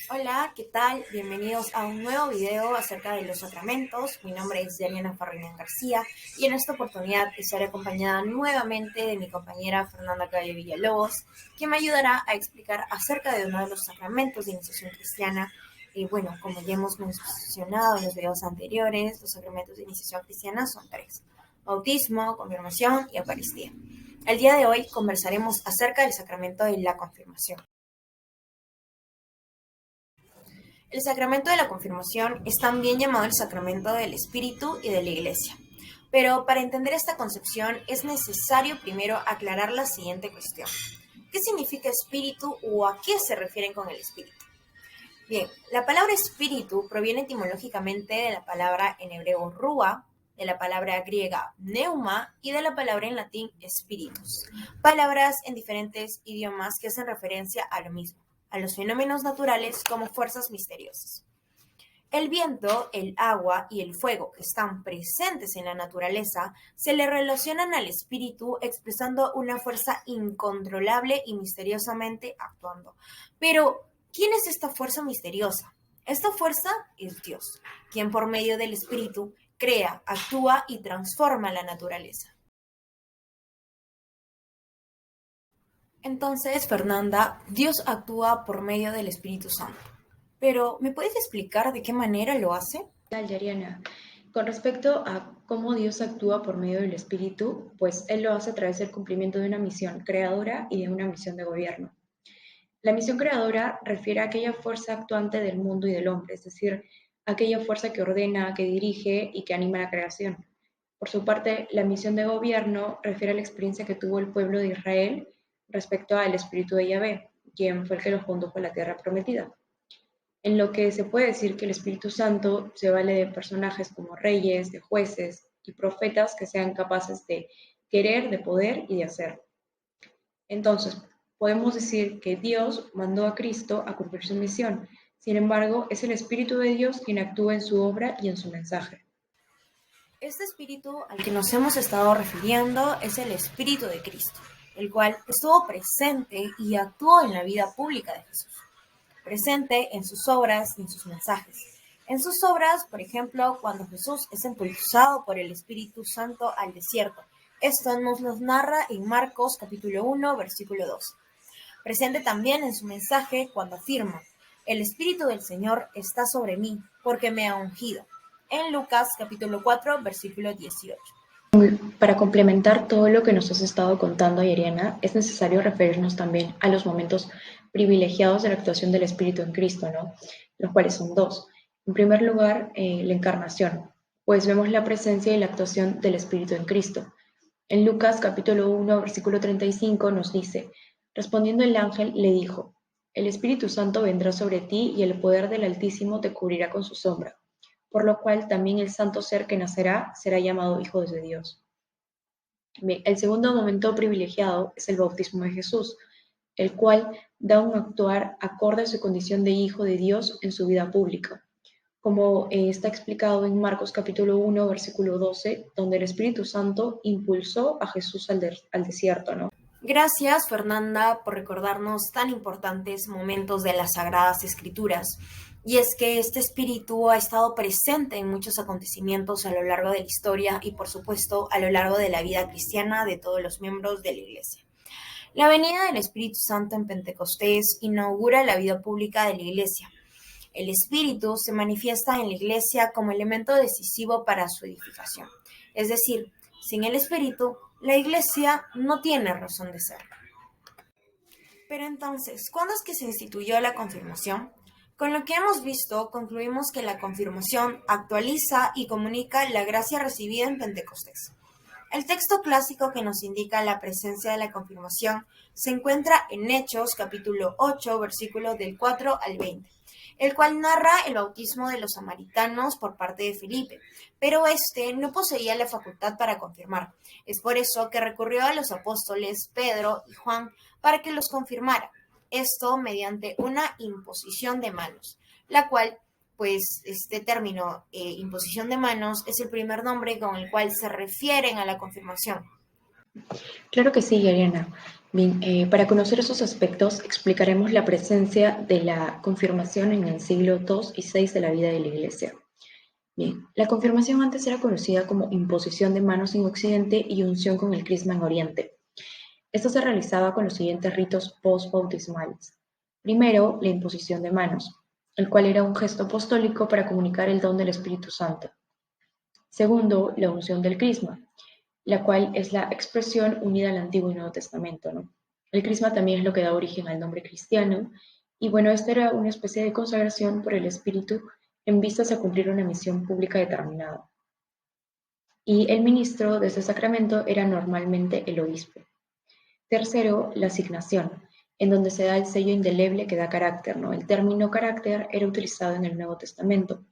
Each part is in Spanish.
Hola, ¿qué tal? Bienvenidos a un nuevo video acerca de los sacramentos. Mi nombre es Yariana Farrinán García y en esta oportunidad estaré acompañada nuevamente de mi compañera Fernanda Calle Villalobos, que me ayudará a explicar acerca de uno de los sacramentos de iniciación cristiana. Y bueno, como ya hemos mencionado en los videos anteriores, los sacramentos de iniciación cristiana son tres: bautismo, confirmación y Eucaristía. El día de hoy conversaremos acerca del sacramento de la confirmación. El sacramento de la confirmación es también llamado el sacramento del Espíritu y de la Iglesia. Pero para entender esta concepción es necesario primero aclarar la siguiente cuestión. ¿Qué significa espíritu o a qué se refieren con el espíritu? Bien, la palabra espíritu proviene etimológicamente de la palabra en hebreo rúa, de la palabra griega pneuma y de la palabra en latín spiritus, palabras en diferentes idiomas que hacen referencia a lo mismo, a los fenómenos naturales como fuerzas misteriosas. El viento, el agua y el fuego, que están presentes en la naturaleza, se le relacionan al espíritu expresando una fuerza incontrolable y misteriosamente actuando. Pero, ¿quién es esta fuerza misteriosa? Esta fuerza es Dios, quien por medio del espíritu crea, actúa y transforma la naturaleza. Entonces, Fernanda, Dios actúa por medio del Espíritu Santo. Pero, ¿me puedes explicar de qué manera lo hace? Tal, Yariana. Con respecto a cómo Dios actúa por medio del Espíritu, pues Él lo hace a través del cumplimiento de una misión creadora y de una misión de gobierno. La misión creadora refiere a aquella fuerza actuante del mundo y del hombre, es decir, aquella fuerza que ordena, que dirige y que anima la creación. Por su parte, la misión de gobierno refiere a la experiencia que tuvo el pueblo de Israel respecto al Espíritu de Yahvé, quien fue el que los condujo a la tierra prometida, en lo que se puede decir que el Espíritu Santo se vale de personajes como reyes, de jueces y profetas que sean capaces de querer, de poder y de hacer. Entonces, podemos decir que Dios mandó a Cristo a cumplir su misión. Sin embargo, es el Espíritu de Dios quien actúa en su obra y en su mensaje. Este espíritu al que nos hemos estado refiriendo es el Espíritu de Cristo, el cual estuvo presente y actuó en la vida pública de Jesús, presente en sus obras y en sus mensajes. En sus obras, por ejemplo, cuando Jesús es impulsado por el Espíritu Santo al desierto. Esto nos lo narra en Marcos capítulo 1, versículo 2. Presente también en su mensaje cuando afirma: el Espíritu del Señor está sobre mí, porque me ha ungido. En Lucas capítulo 4, versículo 18. Para complementar todo lo que nos has estado contando, Yariana, es necesario referirnos también a los momentos privilegiados de la actuación del Espíritu en Cristo, ¿no? Los cuales son dos. En primer lugar, la encarnación, pues vemos la presencia y la actuación del Espíritu en Cristo. En Lucas capítulo 1, versículo 35 nos dice: respondiendo el ángel le dijo: el Espíritu Santo vendrá sobre ti y el poder del Altísimo te cubrirá con su sombra, por lo cual también el santo ser que nacerá será llamado Hijo de Dios. Bien, el segundo momento privilegiado es el bautismo de Jesús, el cual da un actuar acorde a su condición de Hijo de Dios en su vida pública, como está explicado en Marcos capítulo 1, versículo 12, donde el Espíritu Santo impulsó a Jesús al desierto, ¿no? Gracias, Fernanda, por recordarnos tan importantes momentos de las Sagradas Escrituras. Y es que este espíritu ha estado presente en muchos acontecimientos a lo largo de la historia y, por supuesto, a lo largo de la vida cristiana de todos los miembros de la Iglesia. La venida del Espíritu Santo en Pentecostés inaugura la vida pública de la Iglesia. El Espíritu se manifiesta en la Iglesia como elemento decisivo para su edificación. Es decir, sin el Espíritu, la Iglesia no tiene razón de ser. Pero entonces, ¿cuándo es que se instituyó la confirmación? Con lo que hemos visto, concluimos que la confirmación actualiza y comunica la gracia recibida en Pentecostés. El texto clásico que nos indica la presencia de la confirmación se encuentra en Hechos capítulo 8, versículos del 4 al 20, el cual narra el bautismo de los samaritanos por parte de Felipe, pero este no poseía la facultad para confirmar. Es por eso que recurrió a los apóstoles Pedro y Juan para que los confirmara, esto mediante una imposición de manos, la cual pues este término, imposición de manos, es el primer nombre con el cual se refieren a la confirmación. Claro que sí, Ariana. Bien, para conocer esos aspectos explicaremos la presencia de la confirmación en el siglo II y VI de la vida de la Iglesia. Bien, la confirmación antes era conocida como imposición de manos en Occidente y unción con el crisma en Oriente. Esto se realizaba con los siguientes ritos post-bautismales. Primero, la imposición de manos, el cual era un gesto apostólico para comunicar el don del Espíritu Santo. Segundo, la unción del crisma, la cual es la expresión unida al Antiguo y Nuevo Testamento, ¿no? El crisma también es lo que da origen al nombre cristiano, y bueno, esta era una especie de consagración por el Espíritu en vistas a cumplir una misión pública determinada. Y el ministro de este sacramento era normalmente el obispo. Tercero, la asignación, en donde se da el sello indeleble que da carácter, ¿no? El término carácter era utilizado en el Nuevo Testamento.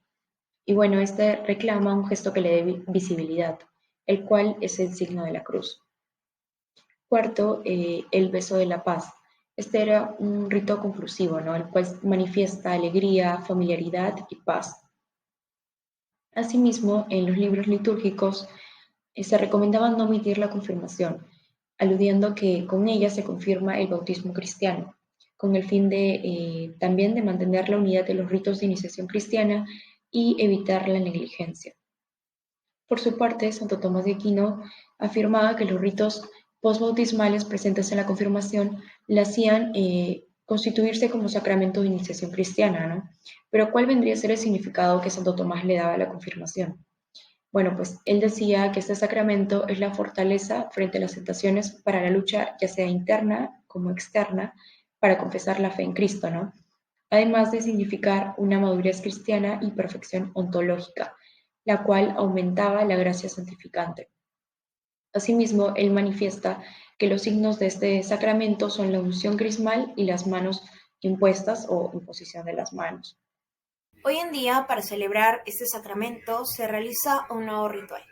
Y bueno, este reclama un gesto que le dé visibilidad, el cual es el signo de la cruz. Cuarto, el beso de la paz. Este era un rito conclusivo, ¿no? El cual manifiesta alegría, familiaridad y paz. Asimismo, en los libros litúrgicos se recomendaba no omitir la confirmación, aludiendo que con ella se confirma el bautismo cristiano, con el fin de también de mantener la unidad de los ritos de iniciación cristiana y evitar la negligencia. Por su parte, Santo Tomás de Aquino afirmaba que los ritos postbautismales presentes en la confirmación le hacían constituirse como sacramento de iniciación cristiana, ¿no? Pero ¿cuál vendría a ser el significado que Santo Tomás le daba a la confirmación? Bueno, pues él decía que este sacramento es la fortaleza frente a las tentaciones para la lucha, ya sea interna como externa, para confesar la fe en Cristo, ¿no? Además de significar una madurez cristiana y perfección ontológica, la cual aumentaba la gracia santificante. Asimismo, él manifiesta que los signos de este sacramento son la unción crismal y las manos impuestas o imposición de las manos. Hoy en día, para celebrar este sacramento, se realiza un nuevo ritual.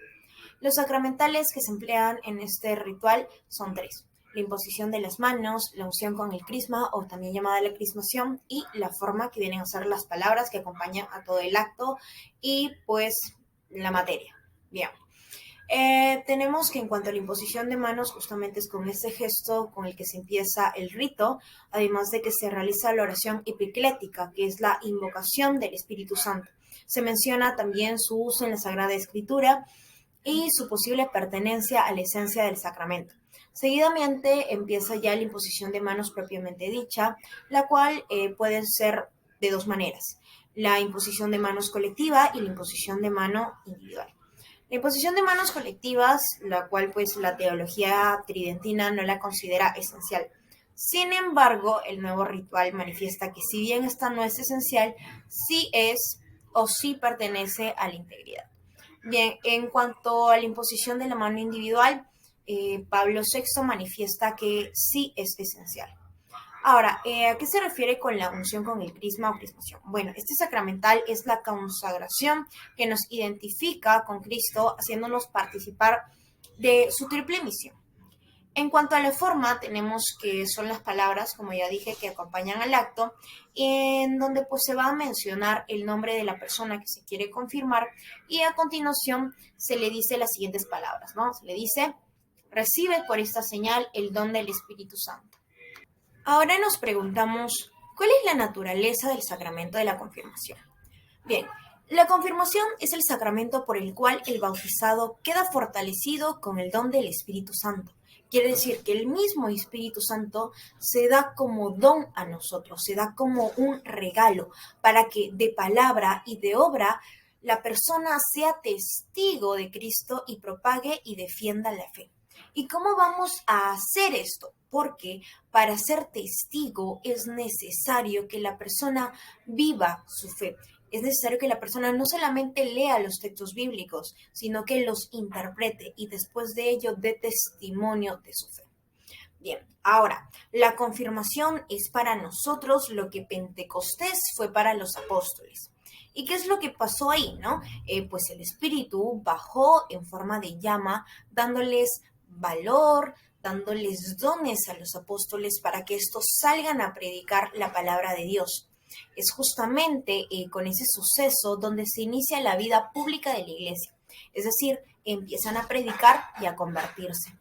Los sacramentales que se emplean en este ritual son tres: la imposición de las manos, la unción con el crisma, o también llamada la crismación, y la forma, que vienen a ser las palabras que acompañan a todo el acto, y pues la materia. Bien. Tenemos que en cuanto a la imposición de manos, justamente es con este gesto con el que se empieza el rito, además de que se realiza la oración epiclética, que es la invocación del Espíritu Santo. Se menciona también su uso en la Sagrada Escritura y su posible pertenencia a la esencia del sacramento. Seguidamente empieza ya la imposición de manos propiamente dicha, la cual puede ser de dos maneras: la imposición de manos colectiva y la imposición de mano individual. La imposición de manos colectivas, la cual pues la teología tridentina no la considera esencial. Sin embargo, el nuevo ritual manifiesta que si bien esta no es esencial, sí es o sí pertenece a la integridad. Bien, en cuanto a la imposición de la mano individual, Pablo VI manifiesta que sí es esencial. Ahora, ¿a qué se refiere con la unción con el crisma o crismación? Bueno, este sacramental es la consagración que nos identifica con Cristo, haciéndonos participar de su triple misión. En cuanto a la forma, tenemos que son las palabras, como ya dije, que acompañan al acto, en donde pues se va a mencionar el nombre de la persona que se quiere confirmar, y a continuación se le dice las siguientes palabras, ¿no? Se le dice: recibe por esta señal el don del Espíritu Santo. Ahora nos preguntamos, ¿cuál es la naturaleza del sacramento de la confirmación? Bien, la confirmación es el sacramento por el cual el bautizado queda fortalecido con el don del Espíritu Santo. Quiere decir que el mismo Espíritu Santo se da como don a nosotros, se da como un regalo para que de palabra y de obra la persona sea testigo de Cristo y propague y defienda la fe. ¿Y cómo vamos a hacer esto? Porque para ser testigo es necesario que la persona viva su fe. Es necesario que la persona no solamente lea los textos bíblicos, sino que los interprete y después de ello dé testimonio de su fe. Bien, ahora, la confirmación es para nosotros lo que Pentecostés fue para los apóstoles. ¿Y qué es lo que pasó ahí, no? Pues el Espíritu bajó en forma de llama, dándoles valor, dándoles dones a los apóstoles para que estos salgan a predicar la palabra de Dios. Es justamente con ese suceso donde se inicia la vida pública de la iglesia. Es decir, empiezan a predicar y a convertirse.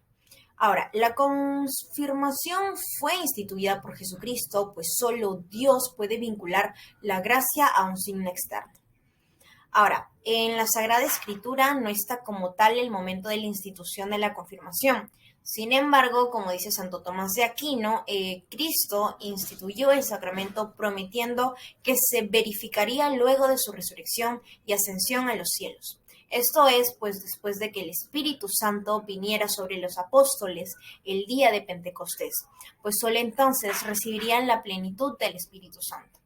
Ahora, la confirmación fue instituida por Jesucristo, pues solo Dios puede vincular la gracia a un signo externo. Ahora, en la Sagrada Escritura no está como tal el momento de la institución de la confirmación. Sin embargo, como dice Santo Tomás de Aquino, Cristo instituyó el sacramento prometiendo que se verificaría luego de su resurrección y ascensión a los cielos. Esto es, pues, después de que el Espíritu Santo viniera sobre los apóstoles el día de Pentecostés, pues solo entonces recibirían la plenitud del Espíritu Santo.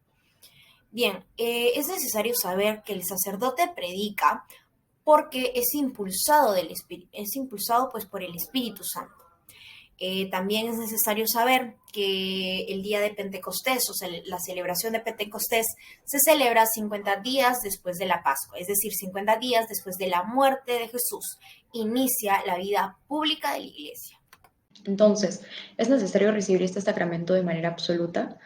Bien, es necesario saber que el sacerdote predica porque es impulsado pues por el Espíritu Santo. También es necesario saber que el día de Pentecostés, o sea, la celebración de Pentecostés, se celebra 50 días después de la Pascua, es decir, 50 días después de la muerte de Jesús. Inicia la vida pública de la Iglesia. Entonces, ¿es necesario recibir este sacramento de manera absoluta?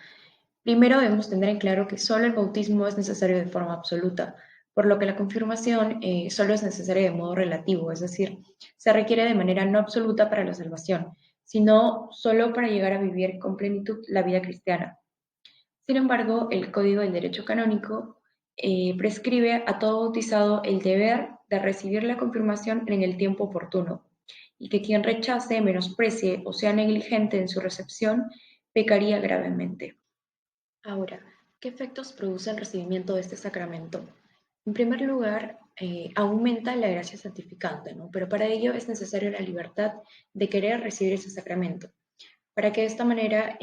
Primero debemos tener en claro que solo el bautismo es necesario de forma absoluta, por lo que la confirmación solo es necesaria de modo relativo, es decir, se requiere de manera no absoluta para la salvación, sino solo para llegar a vivir con plenitud la vida cristiana. Sin embargo, el Código del Derecho Canónico prescribe a todo bautizado el deber de recibir la confirmación en el tiempo oportuno, y que quien rechace, menosprecie o sea negligente en su recepción, pecaría gravemente. Ahora, ¿qué efectos produce el recibimiento de este sacramento? En primer lugar, aumenta la gracia santificante, ¿no? Pero para ello es necesaria la libertad de querer recibir ese sacramento, para que de esta manera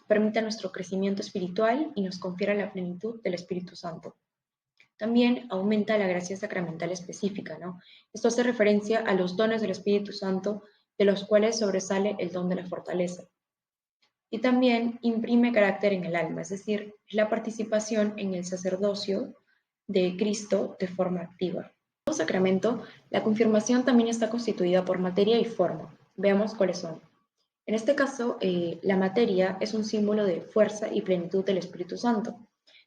permita nuestro crecimiento espiritual y nos confiera la plenitud del Espíritu Santo. También aumenta la gracia sacramental específica, ¿no? Esto hace referencia a los dones del Espíritu Santo, de los cuales sobresale el don de la fortaleza. Y también imprime carácter en el alma, es decir, la participación en el sacerdocio de Cristo de forma activa. Como sacramento, la confirmación también está constituida por materia y forma. Veamos cuáles son. En este caso, la materia es un símbolo de fuerza y plenitud del Espíritu Santo.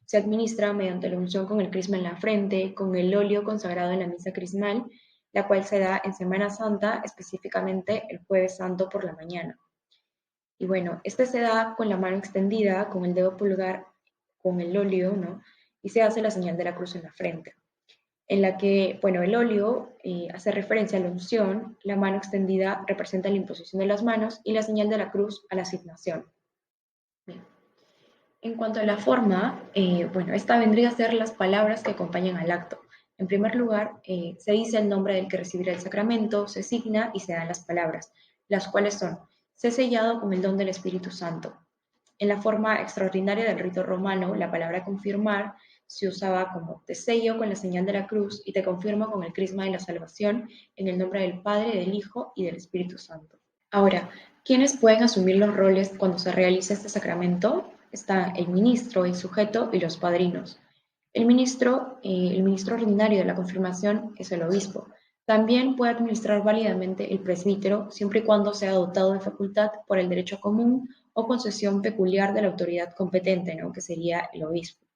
Se administra mediante la unción con el crisma en la frente, con el óleo consagrado en la misa crismal, la cual se da en Semana Santa, específicamente el Jueves Santo por la mañana. Y bueno, este se da con la mano extendida, con el dedo pulgar, con el óleo, ¿no? Y se hace la señal de la cruz en la frente, en la que, bueno, el óleo hace referencia a la unción, la mano extendida representa la imposición de las manos y la señal de la cruz a la asignación. Bien. En cuanto a la forma, bueno, esta vendría a ser las palabras que acompañan al acto. En primer lugar, se dice el nombre del que recibirá el sacramento, se signa y se dan las palabras, las cuales son: sé sellado con el don del Espíritu Santo. En la forma extraordinaria del rito romano, la palabra confirmar se usaba como: te sello con la señal de la cruz y te confirmo con el crisma de la salvación, en el nombre del Padre, del Hijo y del Espíritu Santo. Ahora, ¿quiénes pueden asumir los roles cuando se realiza este sacramento? Está el ministro, el sujeto y los padrinos. El ministro ordinario de la confirmación es el obispo. También puede administrar válidamente el presbítero, siempre y cuando sea dotado de facultad por el derecho común o concesión peculiar de la autoridad competente, ¿no? Que sería el obispo.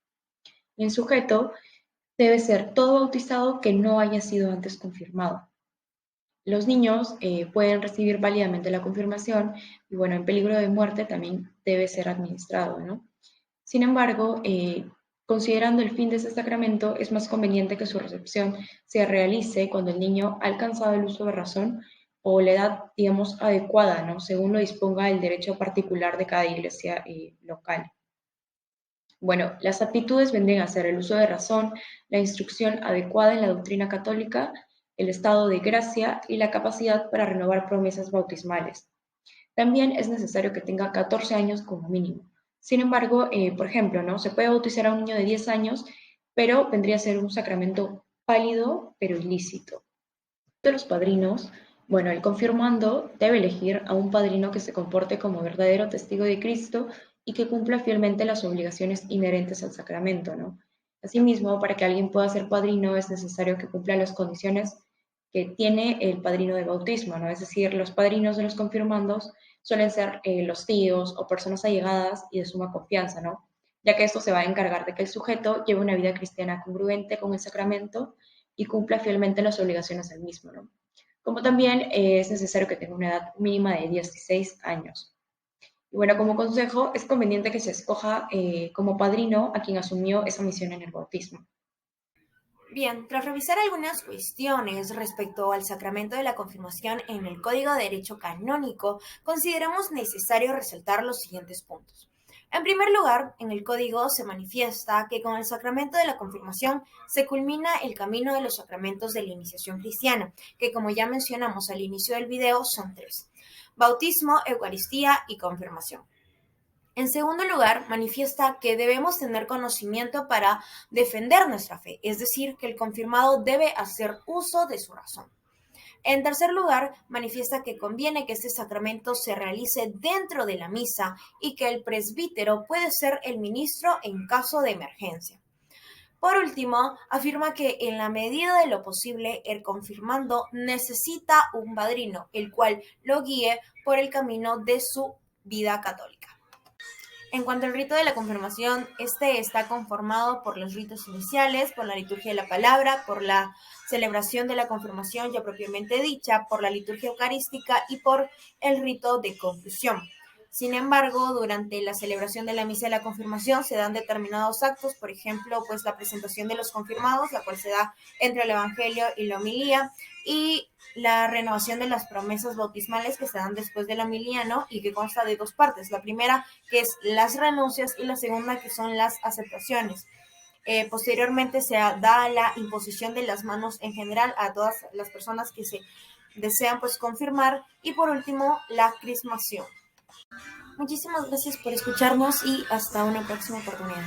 Y el sujeto debe ser todo bautizado que no haya sido antes confirmado. Los niños pueden recibir válidamente la confirmación y, bueno, en peligro de muerte también debe ser administrado, ¿no? Sin embargo, considerando el fin de este sacramento, es más conveniente que su recepción se realice cuando el niño ha alcanzado el uso de razón o la edad, digamos, adecuada, ¿no? Según lo disponga el derecho particular de cada iglesia local. Bueno, las aptitudes vendrían a ser el uso de razón, la instrucción adecuada en la doctrina católica, el estado de gracia y la capacidad para renovar promesas bautismales. También es necesario que tenga 14 años como mínimo. Sin embargo, por ejemplo, ¿no? Se puede bautizar a un niño de 10 años, pero vendría a ser un sacramento válido, pero ilícito. De los padrinos, bueno, el confirmando debe elegir a un padrino que se comporte como verdadero testigo de Cristo y que cumpla fielmente las obligaciones inherentes al sacramento, ¿no? Asimismo, para que alguien pueda ser padrino es necesario que cumpla las condiciones que tiene el padrino de bautismo, ¿no? Es decir, los padrinos de los confirmandos suelen ser los tíos o personas allegadas y de suma confianza, ¿no? Ya que esto se va a encargar de que el sujeto lleve una vida cristiana congruente con el sacramento y cumpla fielmente las obligaciones del mismo, ¿no? como también es necesario que tenga una edad mínima de 16 años. Y bueno, como consejo, es conveniente que se escoja como padrino a quien asumió esa misión en el bautismo. Bien, tras revisar algunas cuestiones respecto al sacramento de la confirmación en el Código de Derecho Canónico, consideramos necesario resaltar los siguientes puntos. En primer lugar, en el Código se manifiesta que con el sacramento de la confirmación se culmina el camino de los sacramentos de la iniciación cristiana, que como ya mencionamos al inicio del video son tres: bautismo, Eucaristía y confirmación. En segundo lugar, manifiesta que debemos tener conocimiento para defender nuestra fe, es decir, que el confirmado debe hacer uso de su razón. En tercer lugar, manifiesta que conviene que este sacramento se realice dentro de la misa y que el presbítero puede ser el ministro en caso de emergencia. Por último, afirma que en la medida de lo posible el confirmando necesita un padrino, el cual lo guíe por el camino de su vida católica. En cuanto al rito de la confirmación, este está conformado por los ritos iniciales, por la liturgia de la palabra, por la celebración de la confirmación ya propiamente dicha, por la liturgia eucarística y por el rito de confusión. Sin embargo, durante la celebración de la misa de la confirmación se dan determinados actos, por ejemplo, pues la presentación de los confirmados, la cual se da entre el Evangelio y la homilía, y la renovación de las promesas bautismales que se dan después de la homilía, ¿no? Y que consta de dos partes. La primera, que es las renuncias, y la segunda, que son las aceptaciones. Posteriormente se da la imposición de las manos en general a todas las personas que se desean pues confirmar, y por último la crismación. Muchísimas gracias por escucharnos y hasta una próxima oportunidad.